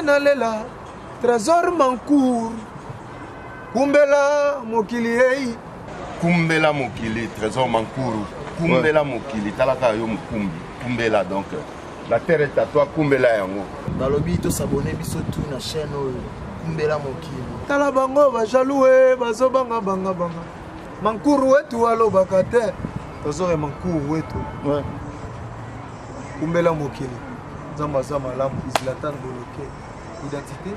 ndenge nalela trésor mancour kumbela mokili ei kumbela mokili trésor mancour kumbela mokili talaka yo mukumbi kumbela donc la terre est à toi kumbela yango balobi to s'abonner biso tout na chaîne kumbela mokili tala bango bajaloué bazobanga banga mancour wetu alobaka te trésor mancour wetu kumbela mokili Zamba Zama Lam, Islatan Boloké, identité.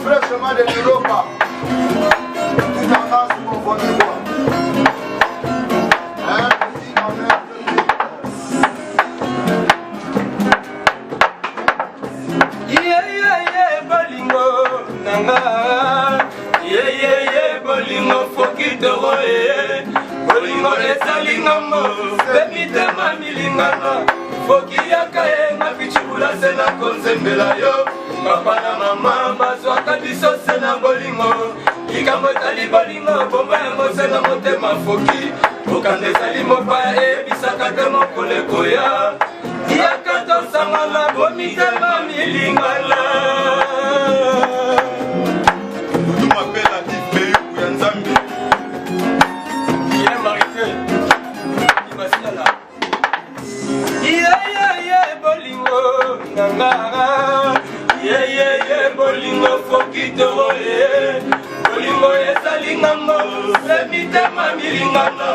Fraîchement de l'Europe. Papa na mama bazwaka biso se na bolingo likambo etali bolingo bomba yango se na motema foki okanda ezali mopaya eyebisaka te mokolo ekoya yaka tosangana bomitema milingana tumapela kipeyu ya nzambe ye marite imasilala ye bolingo nanga bolingo fokito bolingo ezali ngambo semitema milingana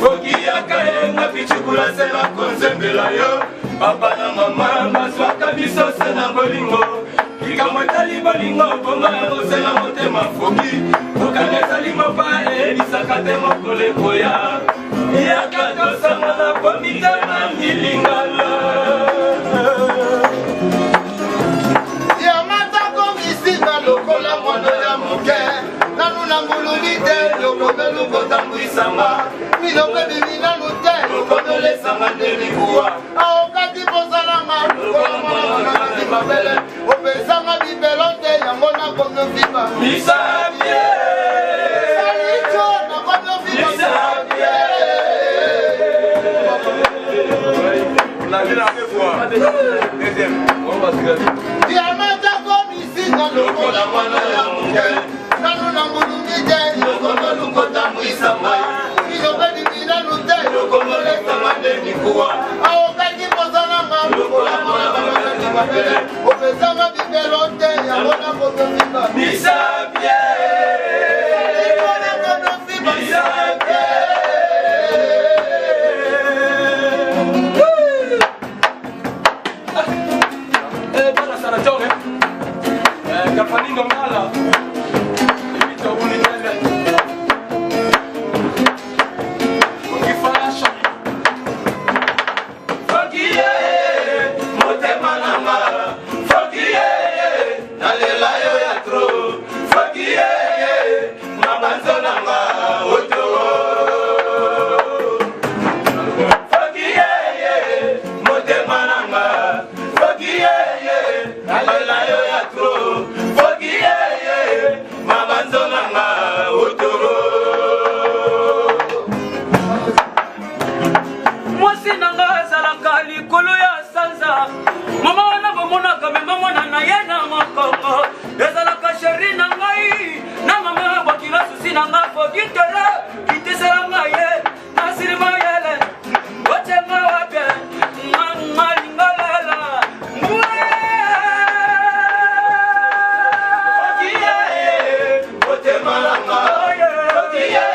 foki yakayenga pichukula se na konzembela yo papa na mama bazwaka biso se na bolingo likambo etali bolingo bongo yango se na motema foki okanga ezali mopa eyebisaka te mokolo ekoya yaka tosangana komitema milingana lokola mwana ya moke nanu na ngulungi te lokobelu kotambwisanga miloko ebimi nanu te lokodolesanga nde likuwa aokati kozalanga lokola mwana mabele opesanga bibelo te yango nakonofiba misabie salico nakonofiba misabie lokola mwana ya moke nanu na ngulungi te lokomolukotambwisanga ilobedimi nanu te lokomolesanga nde likuwa aokaki kozalanga lokola mwana mabele opesanga bibelo te yango nakonofiba misabie Capanino mala, evita unitele. Foki falasha, foki motema nanga, foki nalela yo ya tro, foki mabanzo nanga oto. Foki motema nanga, foki nalela yo ya tro. Likolo ya sanza mama wana bomonaka memba mwana na ye na mokongo ezalaka sheri na ngai na mama bwakila susi na nga fogitele kitisela ngai ye nasirima yele otenga wape ngalingalela mbue okiye otemalanga okiye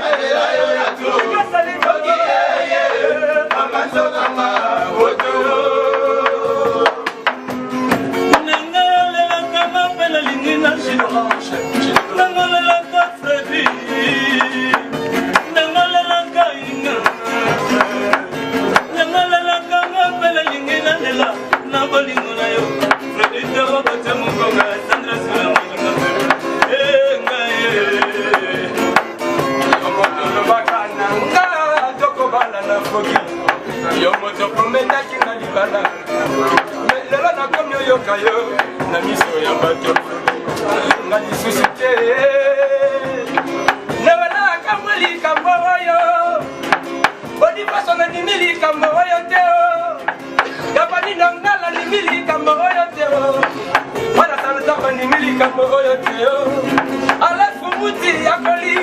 alela yo ya tu okiye amazonanga foki yo moto prometaki na libala lelo nakomi oyoka yo na miso ya bato na lisusu te newelaka mwa likambo oyo bonifaso nandimi likambo oyo te yapani na ngala ndimi likambo oyo te wana salata bandimi likambo oyo te alafu muti yakoli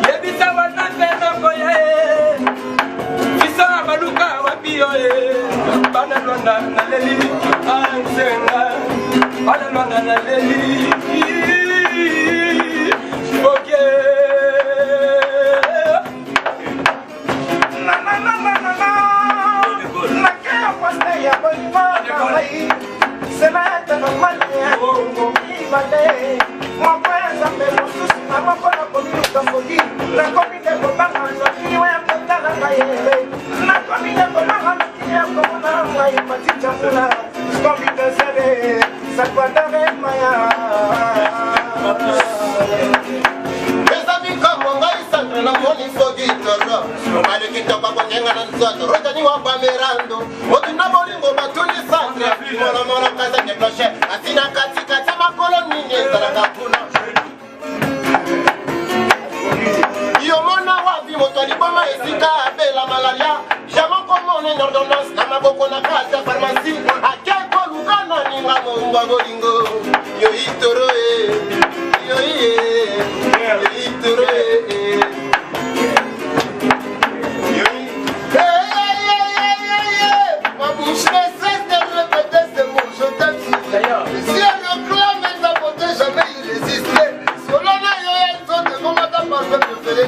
yebisa wana mpe nakoya bisa baluka wapiyo bana lwanda na leli ansenga bana lwanda na leli oke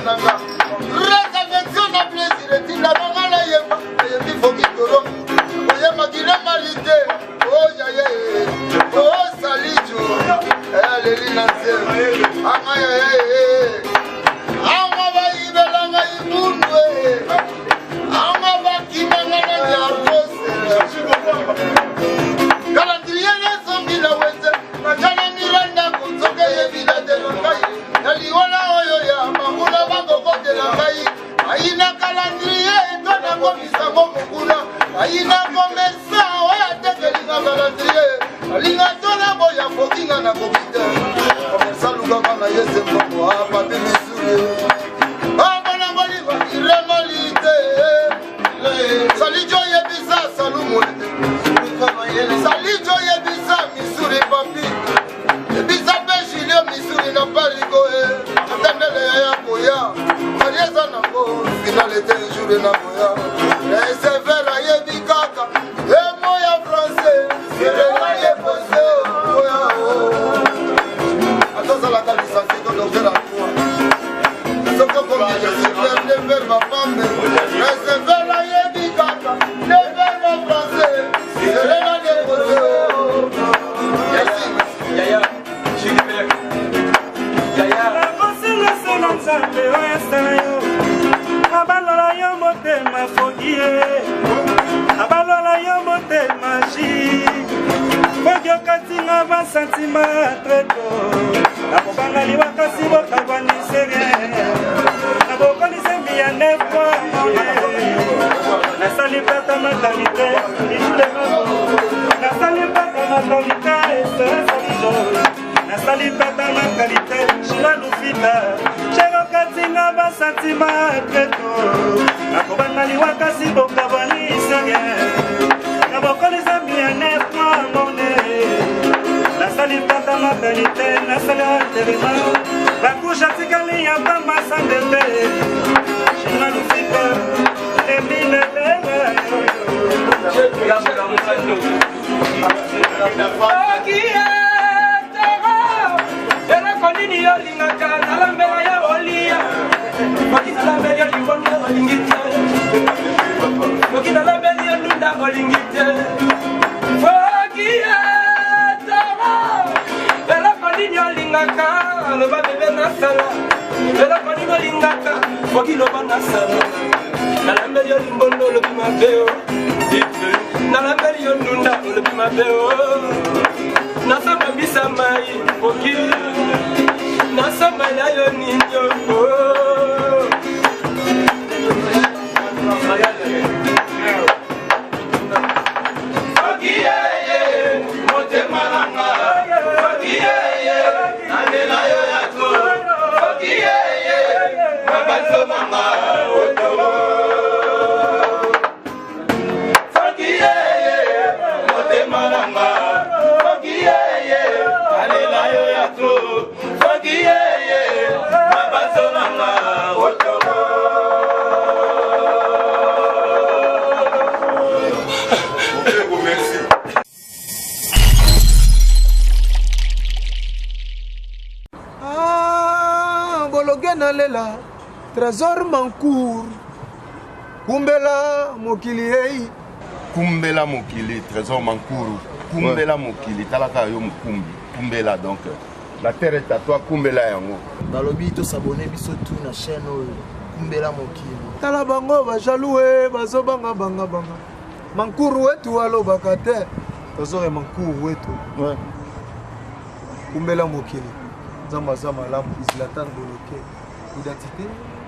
Nasa ndenge nalela trésor mancour kumbela mokili ei kumbela mokili trésor mankuru kumbela mokili talaka yo mokumbi kumbela donc la terre est à toi kumbela yango balobi tosabone biso tu na chaîne oyo kumbela mokili tala bango bajalue bazobanga banga mankuru wetu alobaka te tozore mankuru wetu kumbela mokili nzambe aza malamu islatan boloke identité